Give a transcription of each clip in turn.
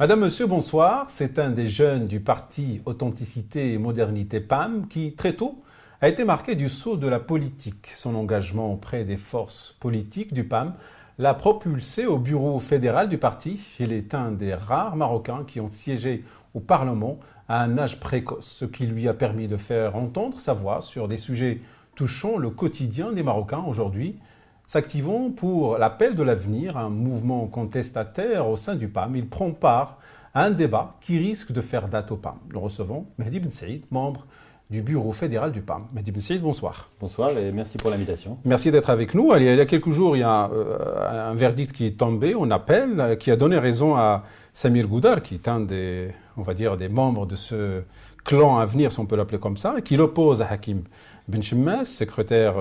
Madame, Monsieur, bonsoir. C'est un des jeunes du parti Authenticité et Modernité PAM qui, très tôt, a été marqué du sceau de la politique. Son engagement auprès des forces politiques du PAM l'a propulsé au bureau fédéral du parti. Il est un des rares Marocains qui ont siégé au Parlement à un âge précoce, ce qui lui a permis de faire entendre sa voix sur des sujets touchant le quotidien des Marocains aujourd'hui. S'activant pour l'appel de l'avenir, un mouvement contestataire au sein du PAM, il prend part à un débat qui risque de faire date au PAM. Nous recevons Mehdi Ben Saïd, membre du bureau fédéral du PAM. Mehdi Ben Saïd, bonsoir. Bonsoir et merci pour l'invitation. Merci d'être avec nous. Il y a quelques jours, il y a un verdict qui est tombé, on appelle, qui a donné raison à Samir Goudar, qui est un des, on va dire, des membres de ce clan à venir, si on peut l'appeler comme ça, qui l'oppose à Hakim Ben Chemmas, secrétaire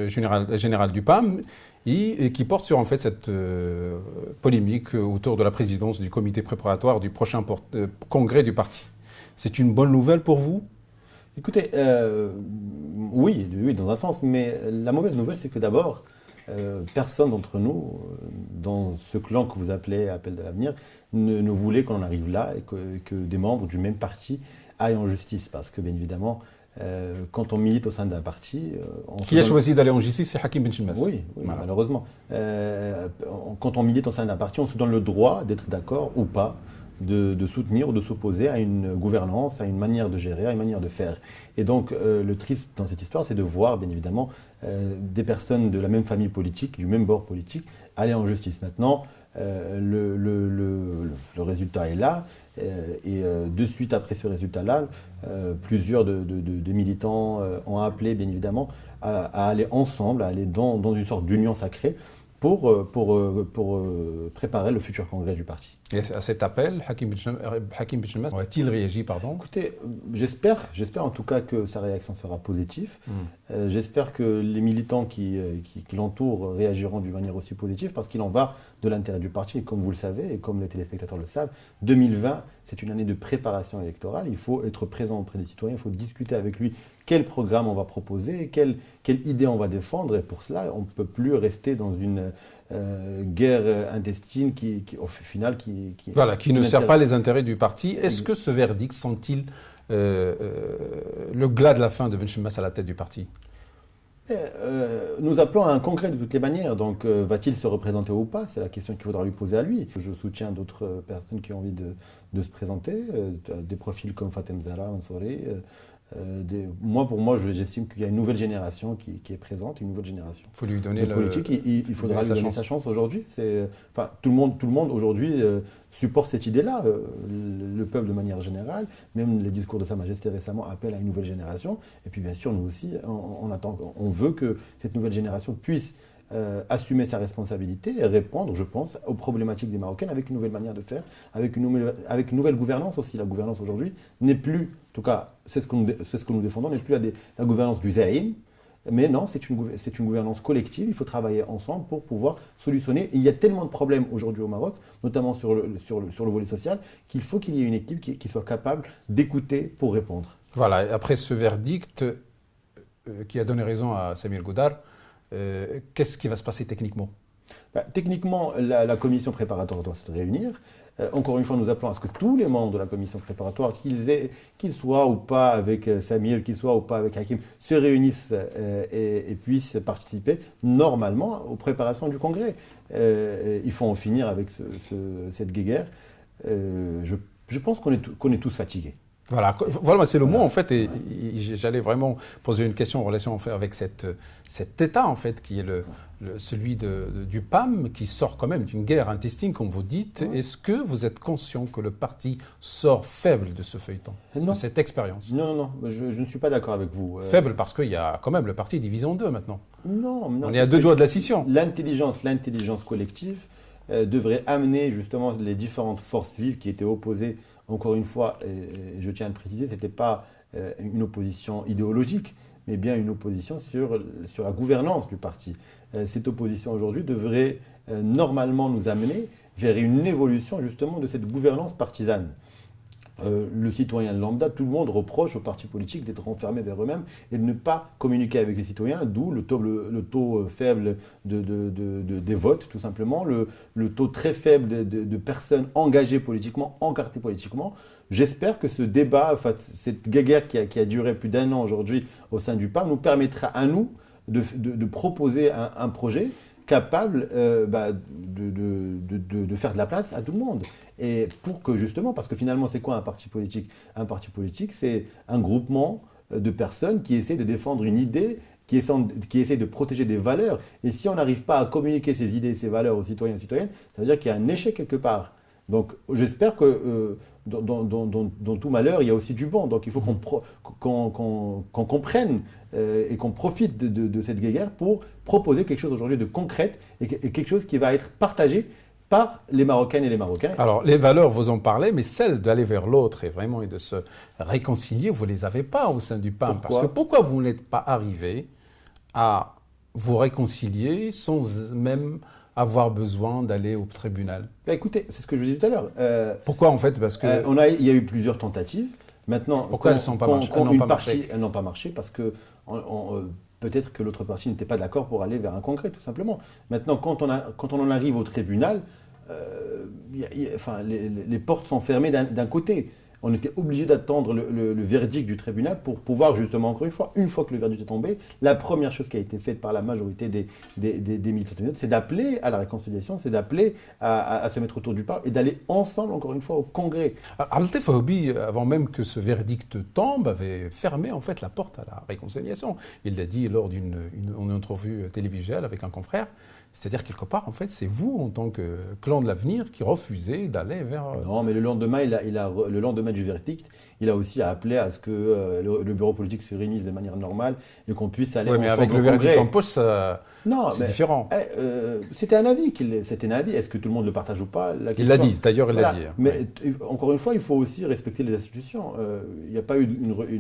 général du PAM, et qui porte sur en fait cette polémique autour de la présidence du comité préparatoire du prochain congrès du parti. C'est une bonne nouvelle pour vous? Écoutez, oui, dans un sens, mais la mauvaise nouvelle, c'est que d'abord, personne d'entre nous, dans ce clan que vous appelez Appel de l'avenir, ne voulait qu'on en arrive là et que des membres du même parti aillent en justice. Parce que, bien évidemment, quand on milite au sein d'un parti... Qui a choisi d'aller en justice, c'est Hakim Ben Chemmas. Oui, voilà. Malheureusement. Quand on milite au sein d'un parti, on se donne le droit d'être d'accord ou pas de soutenir ou de s'opposer à une gouvernance, à une manière de gérer, à une manière de faire. Et donc, le triste dans cette histoire, c'est de voir, bien évidemment, des personnes de la même famille politique, du même bord politique, aller en justice. Maintenant, le résultat est là, et de suite après ce résultat-là, plusieurs de militants ont appelé, bien évidemment, à aller ensemble, à aller dans une sorte d'union sacrée, pour préparer le futur congrès du parti. Et à cet appel, Hakim Ben Chemmas aurait-il réagi, pardon? Écoutez, j'espère en tout cas que sa réaction sera positive. J'espère que les militants qui l'entourent réagiront d'une manière aussi positive parce qu'il en va de l'intérêt du parti. Et comme vous le savez, et comme les téléspectateurs le savent, 2020, c'est une année de préparation électorale. Il faut être présent auprès des citoyens, il faut discuter avec lui quel programme on va proposer, quelle idée on va défendre. Et pour cela, on ne peut plus rester dans une guerre intestine qui au final, qui ne sert pas les intérêts du parti. Est-ce que ce verdict sent-il le glas de la fin de Ben Chemmas à la tête du parti? Nous appelons à un congrès de toutes les manières. Donc, va-t-il se représenter ou pas? C'est la question qu'il faudra lui poser à lui. Je soutiens d'autres personnes qui ont envie de se présenter, des profils comme Fatem Zahra, Mansouri. Pour moi, j'estime qu'il y a une nouvelle génération qui est présente, une nouvelle génération. Il faut lui donner politique. Il faudra lui donner sa chance aujourd'hui. Tout le monde aujourd'hui supporte cette idée-là. Le peuple de manière générale, même les discours de Sa Majesté récemment appellent à une nouvelle génération. Et puis bien sûr, nous aussi, on veut que cette nouvelle génération puisse assumer sa responsabilité et répondre, je pense, aux problématiques des Marocains avec une nouvelle manière de faire, avec une nouvelle gouvernance aussi. La gouvernance aujourd'hui n'est plus, en tout cas, c'est ce que nous défendons, n'est plus la gouvernance du Zaïm, mais non, c'est une gouvernance collective. Il faut travailler ensemble pour pouvoir solutionner. Et il y a tellement de problèmes aujourd'hui au Maroc, notamment sur le volet social, qu'il faut qu'il y ait une équipe qui soit capable d'écouter pour répondre. Voilà, après ce verdict qui a donné raison à Samir Goudar, qu'est-ce qui va se passer techniquement? Techniquement, la commission préparatoire doit se réunir. Encore une fois, nous appelons à ce que tous les membres de la commission préparatoire, qu'ils soient ou pas avec Samir, qu'ils soient ou pas avec Hakim, se réunissent et puissent participer normalement aux préparations du congrès. Il faut en finir avec cette guéguerre. Je pense qu'on est tous fatigués. Voilà, c'est le mot en fait, et j'allais vraiment poser une question en relation avec cet état en fait qui est celui du PAM qui sort quand même d'une guerre intestine comme vous dites. Est-ce que vous êtes conscient que le parti sort faible de ce feuilleton, de cette expérience? Non, je ne suis pas d'accord avec vous. Faible parce qu'il y a quand même le parti divisé en deux maintenant. Non, on est à deux doigts de la scission. L'intelligence collective devrait amener justement les différentes forces vives qui étaient opposées. Encore une fois, et je tiens à le préciser, ce n'était pas une opposition idéologique, mais bien une opposition sur la gouvernance du parti. Cette opposition aujourd'hui devrait normalement nous amener vers une évolution justement de cette gouvernance partisane. le citoyen lambda, tout le monde reproche aux partis politiques d'être renfermés vers eux-mêmes et de ne pas communiquer avec les citoyens, d'où le taux faible des votes, tout simplement, le taux très faible de personnes engagées politiquement, encartées politiquement. J'espère que ce débat, enfin, cette guéguerre qui a duré plus d'1 an aujourd'hui au sein du PAM, nous permettra à nous de proposer un projet capable de faire de la place à tout le monde. Et pour que justement, parce que finalement, c'est quoi un parti politique? Un parti politique, c'est un groupement de personnes qui essaient de défendre une idée, qui essaient de protéger des valeurs. Et si on n'arrive pas à communiquer ces idées et ces valeurs aux citoyens et citoyennes, ça veut dire qu'il y a un échec quelque part. Donc j'espère que dans tout malheur, il y a aussi du bon. Donc il faut qu'on comprenne et qu'on profite de cette guéguerre pour proposer quelque chose aujourd'hui de concret et quelque chose qui va être partagé par les Marocaines et les Marocains. Alors, les valeurs, vous en parlez, mais celles d'aller vers l'autre et vraiment de se réconcilier, vous ne les avez pas au sein du PAM. Pourquoi vous n'êtes pas arrivé à vous réconcilier sans même avoir besoin d'aller au tribunal? Écoutez, c'est ce que je vous disais tout à l'heure. Pourquoi en fait? Parce que il y a eu plusieurs tentatives. Maintenant, pourquoi elles n'ont pas marché? Elles n'ont pas marché parce que peut-être que l'autre partie n'était pas d'accord pour aller vers un congrès, tout simplement. Maintenant, quand on en arrive au tribunal, les portes sont fermées d'un côté. On était obligé d'attendre le verdict du tribunal pour pouvoir justement, encore une fois que le verdict est tombé, la première chose qui a été faite par la majorité des militants, c'est d'appeler à la réconciliation, c'est d'appeler à se mettre autour du parc et d'aller ensemble, encore une fois, au congrès. Abdeltef Haobi, avant même que ce verdict tombe, avait fermé en fait la porte à la réconciliation. Il l'a dit lors d'une entrevue télévisuelle avec un confrère. C'est-à-dire, quelque part, en fait, c'est vous, en tant que clan de l'avenir, qui refusez d'aller vers... Non, mais le lendemain, le lendemain du verdict, il a aussi appelé à ce que le bureau politique se réunisse de manière normale et qu'on puisse aller ensemble au congrès. Mais avec le verdict en poche, c'est différent. C'était un avis. Est-ce que tout le monde le partage ou pas? Il l'a dit, d'ailleurs, il l'a dit. Mais encore une fois, il faut aussi respecter les institutions. Il n'y a pas eu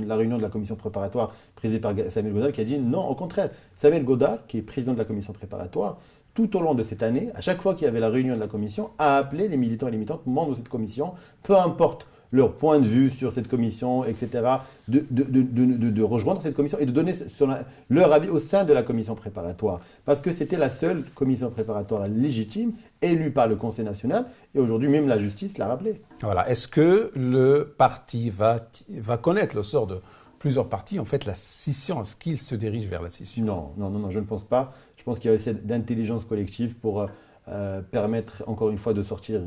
la réunion de la commission préparatoire présidée par Samuel Godal qui a dit non, au contraire. Samuel Godal, qui est président de la commission préparatoire, tout au long de cette année, à chaque fois qu'il y avait la réunion de la commission, a appelé les militants et les militantes membres de cette commission, peu importe leur point de vue sur cette commission, etc., de rejoindre cette commission et de donner leur avis au sein de la commission préparatoire. Parce que c'était la seule commission préparatoire légitime, élue par le Conseil national, et aujourd'hui même la justice l'a rappelé. Voilà. Est-ce que le parti va connaître le sort de plusieurs partis, en fait, la scission? Est-ce qu'il se dirige vers la scission? Non, je ne pense pas. Je pense qu'il y a assez d'intelligence collective pour permettre, encore une fois, de sortir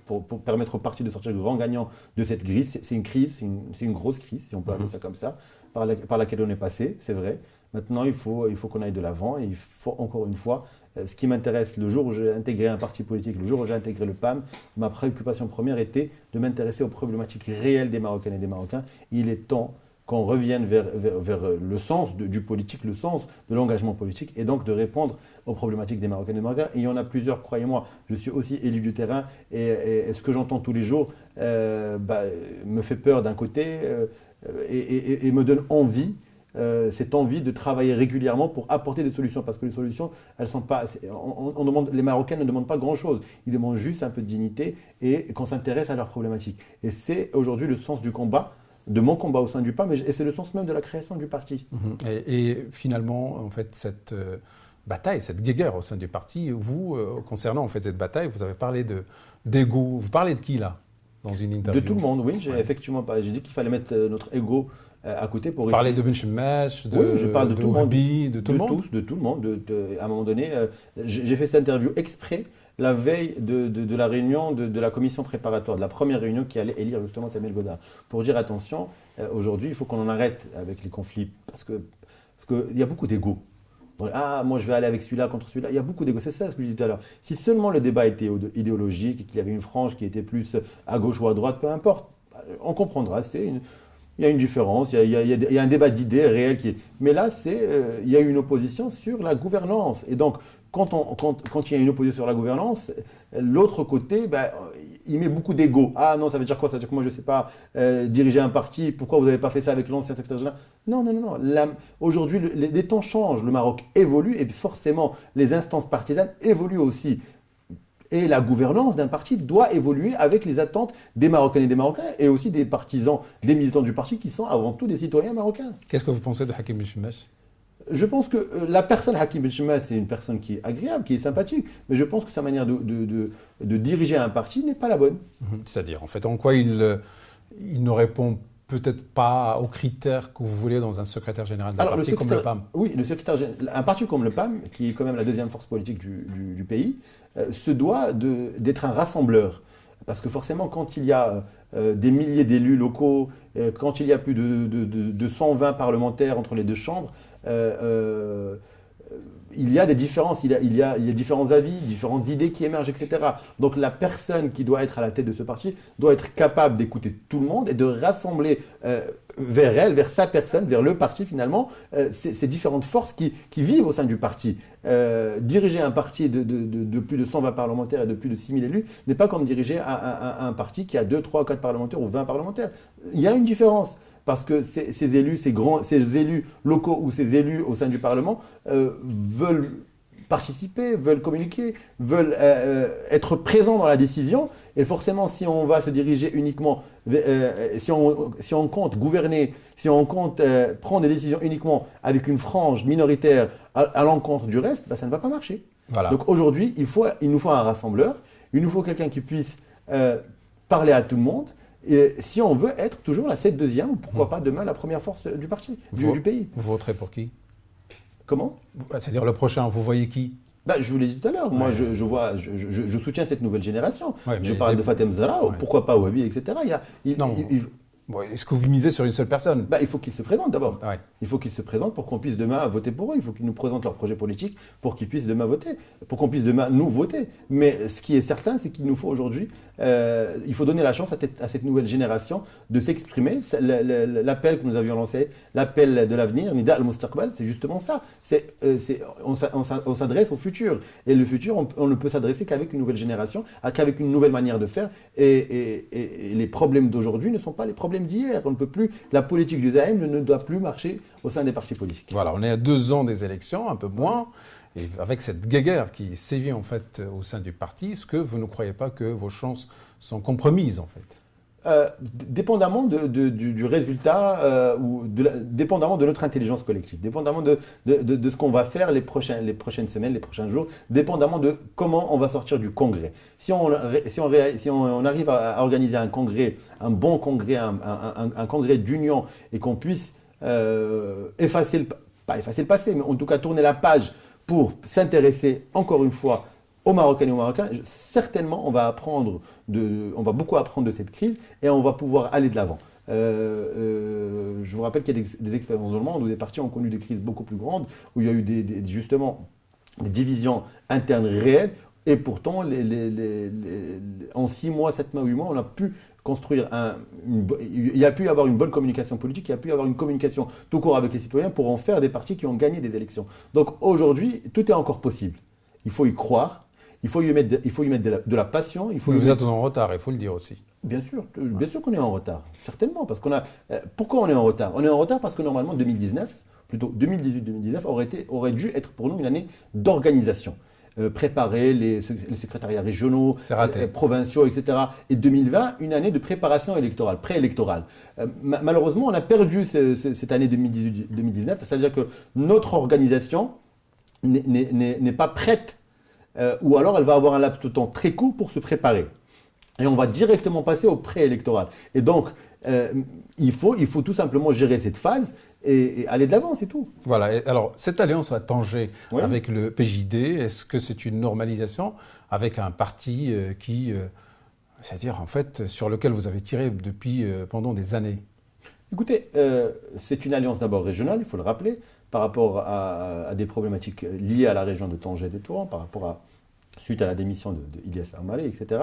pour permettre aux partis de sortir grand gagnant de cette crise. C'est une crise, c'est une grosse crise, si on peut appeler ça comme ça, par laquelle on est passé, c'est vrai. Maintenant, il faut qu'on aille de l'avant et il faut, encore une fois, ce qui m'intéresse, le jour où j'ai intégré un parti politique, le jour où j'ai intégré le PAM, ma préoccupation première était de m'intéresser aux problématiques réelles des Marocaines et des Marocains. Il est temps qu'on revienne vers le sens du politique, le sens de l'engagement politique, et donc de répondre aux problématiques des Marocains et des Marocains. Et il y en a plusieurs, croyez-moi. Je suis aussi élu du terrain, et ce que j'entends tous les jours me fait peur d'un côté et me donne envie, cette envie de travailler régulièrement pour apporter des solutions, parce que les solutions, elles sont pas... les Marocains ne demandent pas grand-chose. Ils demandent juste un peu de dignité et qu'on s'intéresse à leurs problématiques. Et c'est aujourd'hui le sens du combat, de mon combat au sein du PAM, et c'est le sens même de la création du parti. Et finalement, en fait, cette bataille, cette guéguerre au sein du parti, vous, concernant en fait cette bataille, vous avez parlé d'ego. Vous parlez de qui là, dans une interview? De tout le monde, oui. J'ai dit qu'il fallait mettre notre ego à côté pour... Parler de Ben Chemmesh, je parle de tout le monde. De tout le monde. De tout le monde. À un moment donné, j'ai fait cette interview exprès la veille de la réunion de la commission préparatoire, de la première réunion qui allait élire justement Samuel Godal. Pour dire attention, aujourd'hui, il faut qu'on en arrête avec les conflits, parce qu'il y a beaucoup d'ego. Moi je vais aller avec celui-là contre celui-là. Il y a beaucoup d'ego, c'est ça ce que je disais tout à l'heure. Si seulement le débat était idéologique et qu'il y avait une frange qui était plus à gauche ou à droite, peu importe, on comprendra. Il y a une différence, il y a un débat d'idées réel qui est... Mais là, il y a une opposition sur la gouvernance. Et donc, quand il y a une opposition sur la gouvernance, l'autre côté, il met beaucoup d'ego. Ah non, ça veut dire quoi? Ça veut dire que moi, je ne sais pas diriger un parti. Pourquoi vous n'avez pas fait ça avec l'ancien secrétaire général? Non. Aujourd'hui, les temps changent. Le Maroc évolue et forcément, les instances partisanes évoluent aussi. Et la gouvernance d'un parti doit évoluer avec les attentes des Marocaines et des Marocains et aussi des partisans, des militants du parti qui sont avant tout des citoyens marocains. Qu'est-ce que vous pensez de Hakim Belchimach? Je pense que la personne Hakim Belchimach, c'est une personne qui est agréable, qui est sympathique, mais je pense que sa manière de diriger un parti n'est pas la bonne. C'est-à-dire, en fait, en quoi il ne répond peut-être pas aux critères que vous voulez dans un secrétaire général d'un parti comme le PAM? Oui, un parti comme le PAM, qui est quand même la deuxième force politique du pays, se doit d'être un rassembleur. Parce que forcément, quand il y a des milliers d'élus locaux, quand il y a plus de 120 parlementaires entre les deux chambres, il y a des différences, il y a différents avis, différentes idées qui émergent, etc. Donc la personne qui doit être à la tête de ce parti doit être capable d'écouter tout le monde et de rassembler vers elle, vers sa personne, vers le parti finalement, ces différentes forces qui vivent au sein du parti. Diriger un parti de plus de 120 parlementaires et de plus de 6000 élus n'est pas comme diriger un parti qui a 2, 3, 4 parlementaires ou 20 parlementaires. Il y a une différence. Parce que ces élus locaux ou ces élus au sein du Parlement veulent participer, veulent communiquer, veulent être présents dans la décision. Et forcément, si on va se diriger uniquement, si on compte gouverner, si on compte prendre des décisions uniquement avec une frange minoritaire à l'encontre du reste, ça ne va pas marcher. Voilà. Donc aujourd'hui, il nous faut un rassembleur, il nous faut quelqu'un qui puisse parler à tout le monde. Et si on veut être toujours la 7e ou pourquoi pas demain la première force du parti, du pays. Vous voterez pour qui? Comment? C'est-à-dire le prochain, vous voyez qui? Je vous l'ai dit tout à l'heure, moi je soutiens cette nouvelle génération. Ouais, je parle de Fatem Zahra, pourquoi pas Wabi, etc. Est-ce que vous misez sur une seule personne? Il faut qu'ils se présentent d'abord. Ouais. Il faut qu'ils se présentent pour qu'on puisse demain voter pour eux. Il faut qu'ils nous présentent leur projet politique pour qu'ils puissent demain voter, pour qu'on puisse demain nous voter. Mais ce qui est certain, c'est qu'il nous faut aujourd'hui, il faut donner la chance à cette nouvelle génération de s'exprimer. L'appel que nous avions lancé, l'appel de l'avenir, Nida al-Mustaqbal, c'est justement ça. On s'adresse au futur. Et le futur, on ne peut s'adresser qu'avec une nouvelle génération, qu'avec une nouvelle manière de faire. Et les problèmes d'aujourd'hui ne sont pas les problèmes d'hier. On ne peut plus, la politique du Zaïm ne doit plus marcher au sein des partis politiques. Voilà, on est à 2 ans des élections, un peu moins, et avec cette guéguerre qui sévit en fait au sein du parti, est-ce que vous ne croyez pas que vos chances sont compromises en fait? Dépendamment du résultat, dépendamment de notre intelligence collective, dépendamment de ce qu'on va faire les prochaines semaines, les prochains jours, dépendamment de comment on va sortir du congrès. Si on arrive à organiser un congrès, un bon congrès, un congrès d'union et qu'on puisse pas effacer le passé, mais en tout cas tourner la page pour s'intéresser encore une fois aux Marocains et aux Marocains, certainement on va beaucoup apprendre de cette crise et on va pouvoir aller de l'avant. Je vous rappelle qu'il y a des expériences dans le monde où des partis ont connu des crises beaucoup plus grandes, où il y a eu justement des divisions internes réelles, et pourtant en 6 mois, 7 mois, 8 mois, on a pu construire il y a pu y avoir une bonne communication politique, il y a pu y avoir une communication tout court avec les citoyens pour en faire des partis qui ont gagné des élections. Donc aujourd'hui, tout est encore possible. Il faut y croire. Il faut y mettre de la passion. Vous êtes en retard, il faut le dire aussi. Bien sûr qu'on est en retard, certainement. Pourquoi on est en retard? On est en retard parce que normalement 2018-2019 aurait dû être pour nous une année d'organisation. Préparer les secrétariats régionaux, provinciaux, etc. Et 2020, une année de préparation électorale, préélectorale. Malheureusement, on a perdu cette année 2018-2019. C'est-à-dire que notre organisation n'est pas prête. Ou alors elle va avoir un laps de temps très court pour se préparer. Et on va directement passer au préélectoral. Et donc, il faut tout simplement gérer cette phase et aller de l'avant, c'est tout. Voilà. Et alors, cette alliance à Tanger avec le PJD, est-ce que c'est une normalisation avec un parti c'est-à-dire en fait, sur lequel vous avez tiré depuis pendant des années? Écoutez, c'est une alliance d'abord régionale, il faut le rappeler, par rapport à des problématiques liées à la région de Tanger et des Touran, suite à la démission de Ilyas Armalé, etc.,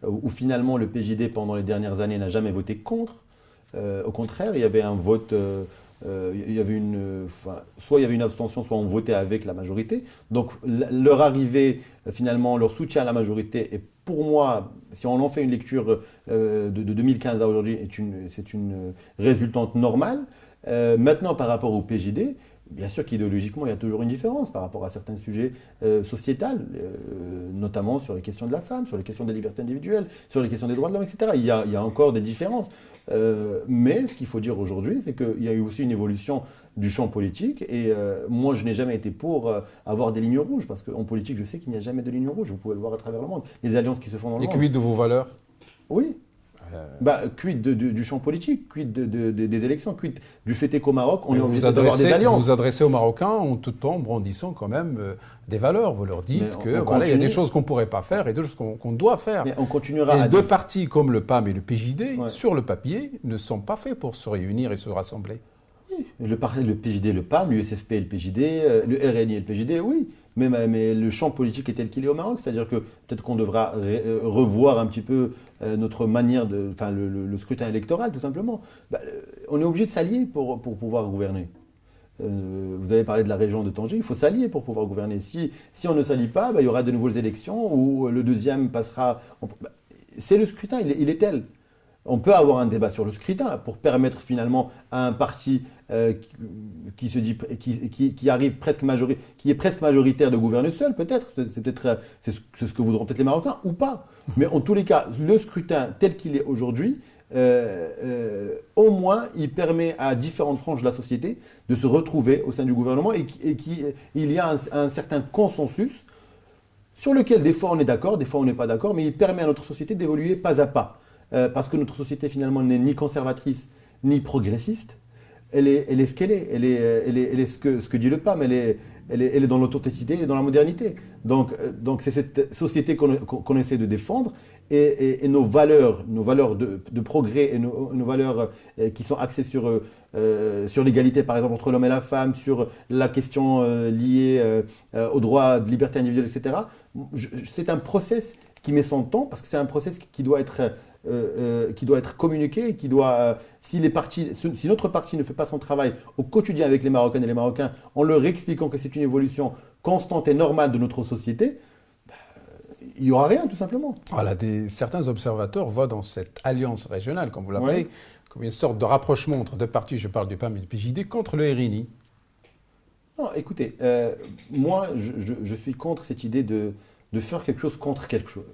où finalement le PJD, pendant les dernières années, n'a jamais voté contre. Au contraire, il y avait un vote, soit il y avait une abstention, soit on votait avec la majorité. Donc leur arrivée, finalement, leur soutien à la majorité est, pour moi, si on en fait une lecture de 2015 à aujourd'hui, c'est une résultante normale. Maintenant, par rapport au PJD, Bien sûr qu'idéologiquement, il y a toujours une différence par rapport à certains sujets sociétals, notamment sur les questions de la femme, sur les questions des libertés individuelles, sur les questions des droits de l'homme, etc. Il y a encore des différences. Mais ce qu'il faut dire aujourd'hui, c'est qu'il y a eu aussi une évolution du champ politique. Et moi, je n'ai jamais été pour avoir des lignes rouges, parce qu'en politique, je sais qu'il n'y a jamais de lignes rouges. Vous pouvez le voir à travers le monde. Les alliances qui se font dans le monde. Et quid de vos valeurs? Oui. Quid du champ politique, quid des élections, quid du fait qu'au Maroc, on est obligé d'avoir des alliances. Vous vous adressez aux Marocains en tout temps brandissant quand même des valeurs. Vous leur dites qu'il y a des choses qu'on ne pourrait pas faire et des choses qu'on doit faire. Mais on continuera et deux partis comme le PAM et le PJD, sur le papier, ne sont pas faits pour se réunir et se rassembler. Oui, le PJD, le PAM, l'USFP et le PJD, le RNI et le PJD, oui. Mais le champ politique est tel qu'il est au Maroc, c'est-à-dire que peut-être qu'on devra revoir un petit peu notre manière le scrutin électoral, tout simplement. On est obligé de s'allier pour pouvoir gouverner. Vous avez parlé de la région de Tanger, il faut s'allier pour pouvoir gouverner. Si on ne s'allie pas, il y aura de nouvelles élections où le deuxième passera. C'est le scrutin, il est tel. On peut avoir un débat sur le scrutin pour permettre finalement à un parti qui arrive qui est presque majoritaire de gouverner seul, peut-être. C'est ce que voudront peut-être les Marocains ou pas. Mais en tous les cas, le scrutin tel qu'il est aujourd'hui, au moins, il permet à différentes franges de la société de se retrouver au sein du gouvernement et il y a un certain consensus sur lequel des fois on est d'accord, des fois on n'est pas d'accord, mais il permet à notre société d'évoluer pas à pas. Parce que notre société finalement n'est ni conservatrice ni progressiste, elle est ce qu'elle est, elle est ce que dit le PAM, elle est dans l'authenticité, elle est dans la modernité. Donc c'est cette société qu'on essaie de défendre et nos valeurs de progrès et nos valeurs qui sont axées sur l'égalité par exemple entre l'homme et la femme, sur la question liée aux droits de liberté individuelle, etc. C'est un process qui met son temps parce que c'est un process qui doit être communiqué, si notre parti ne fait pas son travail au quotidien avec les Marocaines et les Marocains, en leur expliquant que c'est une évolution constante et normale de notre société, il n'y aura rien tout simplement. Voilà, certains observateurs voient dans cette alliance régionale, comme vous l'appelez, comme une sorte de rapprochement entre deux partis, je parle du PAM et du PJD, contre le RNI. Non, écoutez, moi je suis contre cette idée de faire quelque chose contre quelque chose.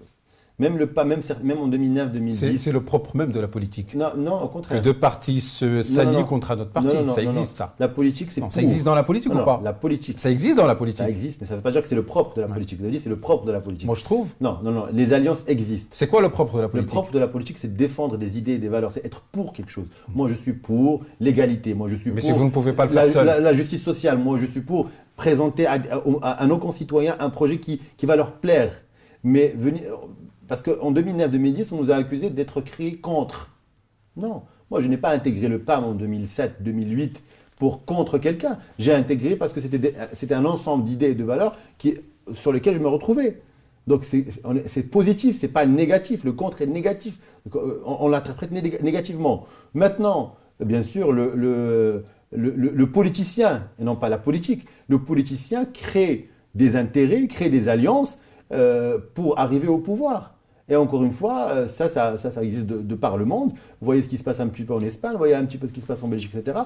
Même en 2009-2010. C'est le propre même de la politique. Non, au contraire. Que deux partis s'allient contre un autre parti, ça existe ça. La politique, c'est ça existe dans la politique ou pas? La politique. Ça existe dans la politique. Ça existe, mais ça ne veut pas dire que c'est le propre de la politique. Vous avez dit c'est le propre de la politique. Moi je trouve. Non, les alliances existent. C'est quoi le propre de la politique? Le propre de la politique, c'est défendre des idées et des valeurs, c'est être pour quelque chose. Moi je suis pour l'égalité, moi je suis mais pour. si vous ne pouvez pas le faire seul. La justice sociale, moi je suis pour présenter à nos concitoyens un projet qui va leur plaire. Mais parce qu'en 2009-2010, on nous a accusés d'être créés contre. Non, moi je n'ai pas intégré le PAM en 2007-2008 pour contre quelqu'un. J'ai intégré parce que c'était un ensemble d'idées et de valeurs sur lesquelles je me retrouvais. Donc c'est positif, c'est pas négatif. Le contre est négatif. On l'interprète négativement. Maintenant, bien sûr, le politicien, et non pas la politique, le politicien crée des intérêts, crée des alliances pour arriver au pouvoir. Et encore une fois, ça existe de par le monde. Vous voyez ce qui se passe un petit peu en Espagne, vous voyez un petit peu ce qui se passe en Belgique, etc.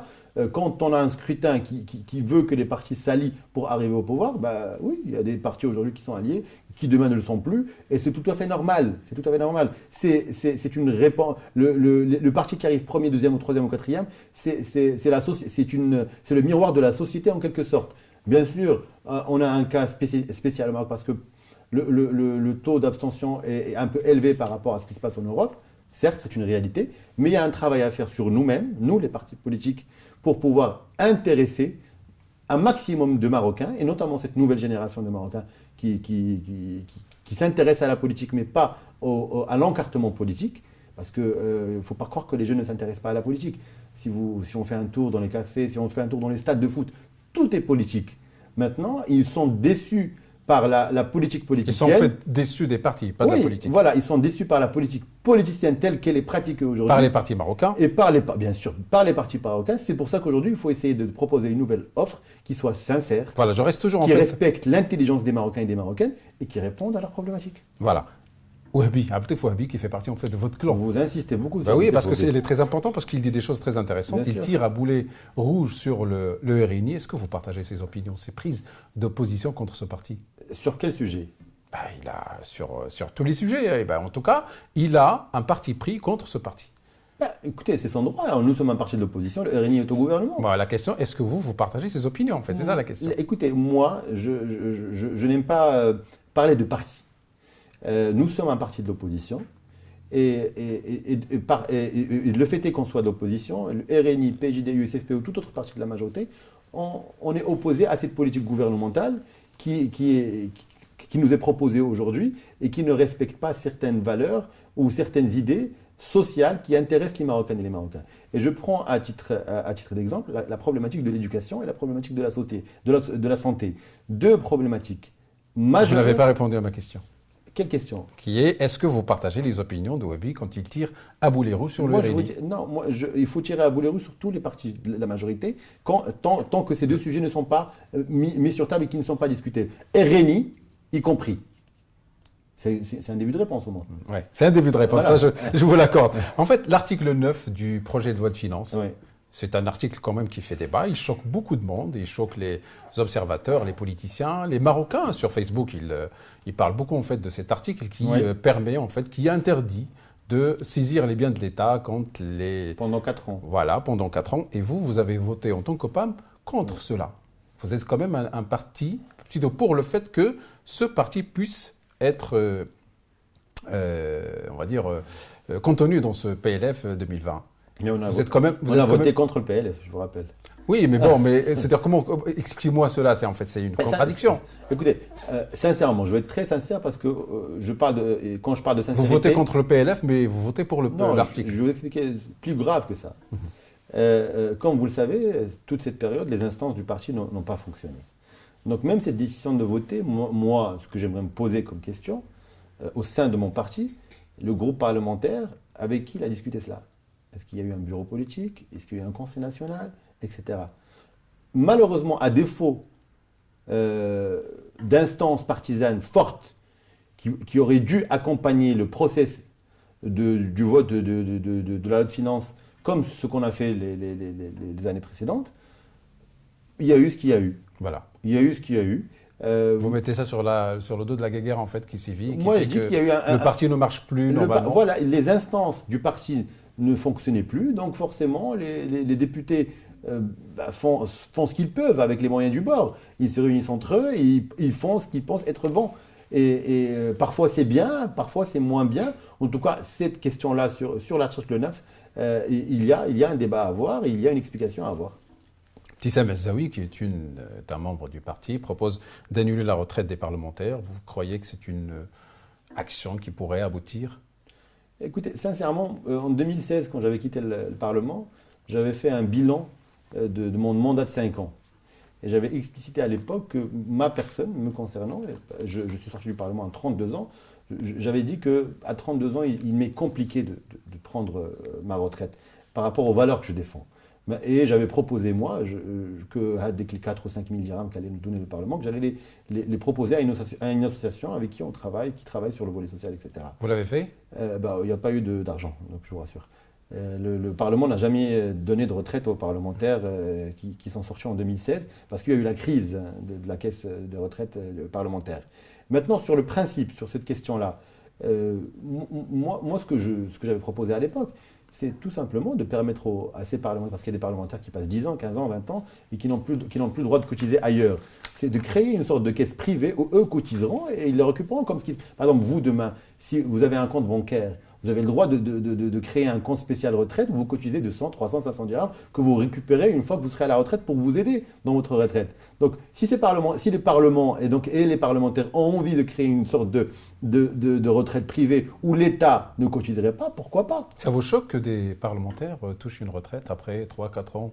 Quand on a un scrutin qui veut que les partis s'allient pour arriver au pouvoir, oui, il y a des partis aujourd'hui qui sont alliés, qui demain ne le sont plus, et c'est tout à fait normal. C'est tout à fait normal. C'est une réponse. Le parti qui arrive premier, deuxième ou troisième ou quatrième, c'est le miroir de la société en quelque sorte. Bien sûr, on a un cas spécial au Maroc parce que le taux d'abstention est un peu élevé par rapport à ce qui se passe en Europe. Certes, c'est une réalité, mais il y a un travail à faire sur nous-mêmes, nous les partis politiques, pour pouvoir intéresser un maximum de Marocains, et notamment cette nouvelle génération de Marocains qui s'intéressent à la politique, mais pas à l'encartement politique. Parce qu'il ne faut pas croire que les jeunes ne s'intéressent pas à la politique. Si on fait un tour dans les cafés, si on fait un tour dans les stades de foot, tout est politique. Maintenant, ils sont déçus par la politique politicienne. Ils sont en fait déçus des partis, pas de la politique. Voilà, ils sont déçus par la politique politicienne telle qu'elle est pratiquée aujourd'hui. Par les partis marocains. Et bien sûr, par les partis marocains. C'est pour ça qu'aujourd'hui, il faut essayer de proposer une nouvelle offre qui soit sincère, voilà, je reste toujours qui respecte l'intelligence des Marocains et des Marocaines et qui réponde à leurs problématiques. Voilà. Wahhabi, Abdel Wahhabi qui fait partie en fait de votre clan. Vous insistez beaucoup sur oui, parce qu'il est très important, parce qu'il dit des choses très intéressantes. Il tire à boulet rouge sur le RNI. Est-ce que vous partagez ses opinions, ses prises d'opposition contre ce parti? Sur quel sujet? Il a sur tous les sujets. Et en tout cas, il a un parti pris contre ce parti. Écoutez, c'est son droit. Nous sommes un parti de l'opposition, le RNI est au gouvernement. La question, est-ce que vous partagez ses opinions en fait? C'est ça la question. Écoutez, moi, je n'aime pas parler de parti. Nous sommes un parti de l'opposition. Et le fait est qu'on soit d'opposition, le RNI, PJDU, CFP ou tout autre parti de la majorité, on est opposé à cette politique gouvernementale qui nous est proposée aujourd'hui et qui ne respecte pas certaines valeurs ou certaines idées sociales qui intéressent les Marocaines et les Marocains. Et je prends à titre d'exemple la problématique de l'éducation et la problématique de la santé. Deux problématiques majeures. Vous n'avez pas répondu à ma question. Quelle question? Qui est-ce que vous partagez les opinions de Wahhabi quand il tire à boulet rouge sur le RNI? Il faut tirer à boulet rouge sur tous les partis de la majorité tant que ces deux sujets ne sont pas mis sur table et qui ne sont pas discutés. RNI y compris. C'est un début de réponse au moins. Oui, c'est un début de réponse, voilà. Ça je vous l'accorde. En fait, l'article 9 du projet de loi de finances, c'est un article quand même qui fait débat, il choque beaucoup de monde, il choque les observateurs, les politiciens, les Marocains sur Facebook, ils parlent beaucoup en fait de cet article qui permet en fait, qui interdit de saisir les biens de l'État pendant 4 ans. Voilà, pendant 4 ans. Et vous avez voté en tant qu'OPAM contre cela. Vous êtes quand même un parti plutôt pour le fait que ce parti puisse être, on va dire, contenu dans ce PLF 2020. Mais on a voté contre le PLF, je vous rappelle. Oui, mais bon, c'est-à-dire comment explique-moi cela. C'est une contradiction. Écoutez, sincèrement, je vais être très sincère parce que quand je parle de sincérité. Vous votez contre le PLF, mais vous votez pour l'article. Je vais vous expliquer plus grave que ça. Comme vous le savez, toute cette période, les instances du parti n'ont pas fonctionné. Donc même cette décision de voter, moi, ce que j'aimerais me poser comme question, au sein de mon parti, le groupe parlementaire, avec qui il a discuté cela? Est-ce qu'il y a eu un bureau politique? Est-ce qu'il y a eu un conseil national? Etc. Malheureusement, à défaut d'instances partisanes fortes qui auraient dû accompagner le process du vote de la loi de finances, comme ce qu'on a fait les années précédentes, il y a eu ce qu'il y a eu. Voilà. Il y a eu ce qu'il y a eu. Vous mettez ça sur le dos de la guéguerre en fait qui sévit. Moi, je dis qu'il y a eu le parti ne marche plus normalement. Voilà, les instances du parti ne fonctionnaient plus, donc forcément les députés font ce qu'ils peuvent avec les moyens du bord. Ils se réunissent entre eux et ils font ce qu'ils pensent être bon. Et parfois c'est bien, parfois c'est moins bien. En tout cas, cette question-là sur l'article 9, il y a un débat à avoir et il y a une explication à avoir. Tissam Essaoui, qui est un membre du parti, propose d'annuler la retraite des parlementaires. Vous croyez que c'est une action qui pourrait aboutir? Écoutez, sincèrement, en 2016, quand j'avais quitté le Parlement, j'avais fait un bilan de mon mandat de 5 ans. Et j'avais explicité à l'époque que ma personne, me concernant, je suis sorti du Parlement à 32 ans, j'avais dit qu'à 32 ans, il m'est compliqué de prendre ma retraite par rapport aux valeurs que je défends. Et j'avais proposé, moi, que avec les 4 ou 5 000 dirhams qu'allait nous donner le Parlement, que j'allais les proposer à une association avec qui qui travaille sur le volet social, etc. Vous l'avez fait? Il n'y a pas eu d'argent, donc je vous rassure. Le Parlement n'a jamais donné de retraite aux parlementaires qui sont sortis en 2016, parce qu'il y a eu la crise de la caisse de retraite parlementaire. Maintenant, sur le principe, sur cette question-là, moi, ce que j'avais proposé à l'époque, c'est tout simplement de permettre à ces parlementaires, parce qu'il y a des parlementaires qui passent 10 ans, 15 ans, 20 ans, et qui n'ont plus le droit de cotiser ailleurs. C'est de créer une sorte de caisse privée où eux cotiseront et ils le récupéreront comme ce qui... Par exemple, vous, demain, si vous avez un compte bancaire, vous avez le droit de créer un compte spécial retraite où vous cotisez 200, 300, 500 dirhams que vous récupérez une fois que vous serez à la retraite pour vous aider dans votre retraite. Donc, si les parlements et les parlementaires ont envie de créer une sorte de retraite privée où l'État ne cotiserait pas, pourquoi pas? Ça vous choque que des parlementaires touchent une retraite après 3-4 ans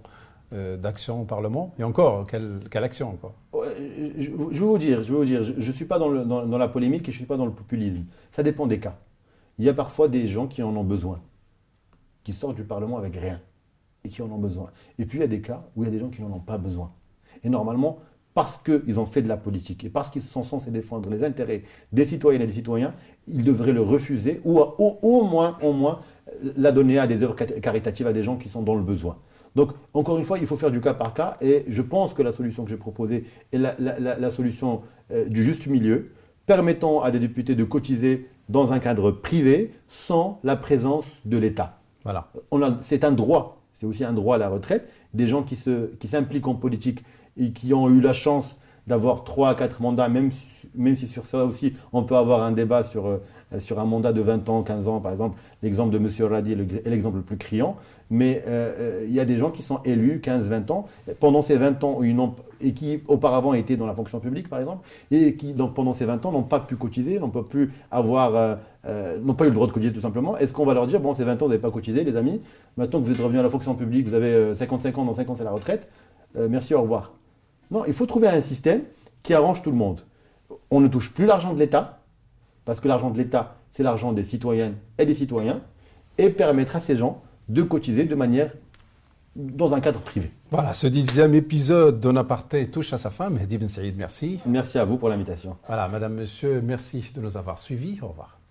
d'action au Parlement? Et encore, quelle action encore? Je vais vous dire, je ne suis pas dans la polémique et je ne suis pas dans le populisme. Ça dépend des cas. Il y a parfois des gens qui en ont besoin, qui sortent du Parlement avec rien et qui en ont besoin. Et puis il y a des cas où il y a des gens qui n'en ont pas besoin. Et normalement, parce qu'ils ont fait de la politique et parce qu'ils sont censés défendre les intérêts des citoyennes et des citoyens, ils devraient le refuser ou au moins la donner à des œuvres caritatives, à des gens qui sont dans le besoin. Donc, encore une fois, il faut faire du cas par cas et je pense que la solution que j'ai proposée est la solution du juste milieu, permettant à des députés de cotiser dans un cadre privé sans la présence de l'État. Voilà. C'est un droit, c'est aussi un droit à la retraite. Des gens qui s'impliquent en politique et qui ont eu la chance d'avoir 3 à 4 mandats, même si sur ça aussi on peut avoir un débat sur un mandat de 20 ans, 15 ans, par exemple, l'exemple de M. Radi est l'exemple le plus criant, mais il y a des gens qui sont élus 15-20 ans, pendant ces 20 ans et qui auparavant étaient dans la fonction publique, par exemple, et qui donc, pendant ces 20 ans n'ont pas pu cotiser, n'ont pas eu le droit de cotiser tout simplement. Est-ce qu'on va leur dire, bon, ces 20 ans, vous n'avez pas cotisé, les amis, maintenant que vous êtes revenus à la fonction publique, vous avez 55 ans, dans 5 ans c'est la retraite, merci, au revoir. Non, il faut trouver un système qui arrange tout le monde. On ne touche plus l'argent de l'État, parce que l'argent de l'État, c'est l'argent des citoyennes et des citoyens, et permettre à ces gens de cotiser dans un cadre privé. Voilà, ce 10e épisode d'On Aparté touche à sa fin. Mehdi Ben Saïd, merci. Merci à vous pour l'invitation. Voilà, madame, monsieur, merci de nous avoir suivis. Au revoir.